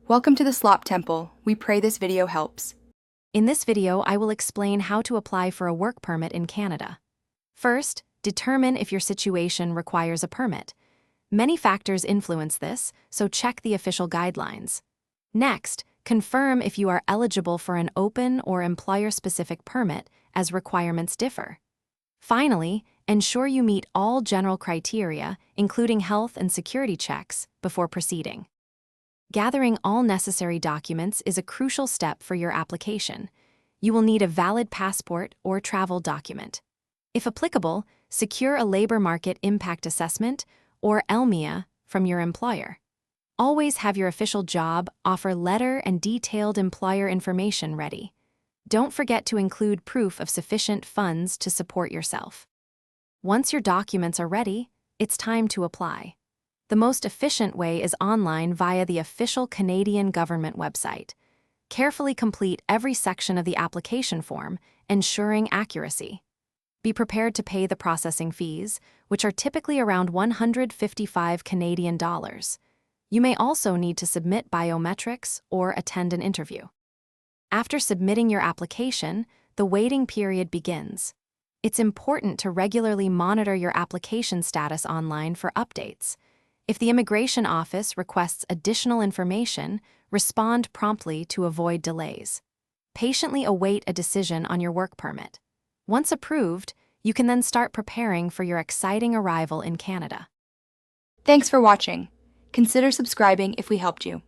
Welcome to the Slop Temple. We pray this video helps. In this video, I will explain how to apply for a work permit in Canada. First, determine if your situation requires a permit. Many factors influence this, so check the official guidelines. Next, confirm if you are eligible for an open or employer-specific permit, as requirements differ. Finally, ensure you meet all general criteria, including health and security checks, before proceeding. Gathering all necessary documents is a crucial step for your application. You will need a valid passport or travel document. If applicable, secure a labor market impact assessment, or LMIA, from your employer. Always have your official job offer letter and detailed employer information ready. Don't forget to include proof of sufficient funds to support yourself. Once your documents are ready, it's time to apply. The most efficient way is online via the official Canadian government website. Carefully complete every section of the application form, ensuring accuracy. Be prepared to pay the processing fees, which are typically around $155 Canadian. You may also need to submit biometrics or attend an interview. After submitting your application, the waiting period begins. It's important to regularly monitor your application status online for updates. If the immigration office requests additional information, respond promptly to avoid delays. Patiently await a decision on your work permit. Once approved, you can then start preparing for your exciting arrival in Canada. Thanks for watching. Consider subscribing if we helped you.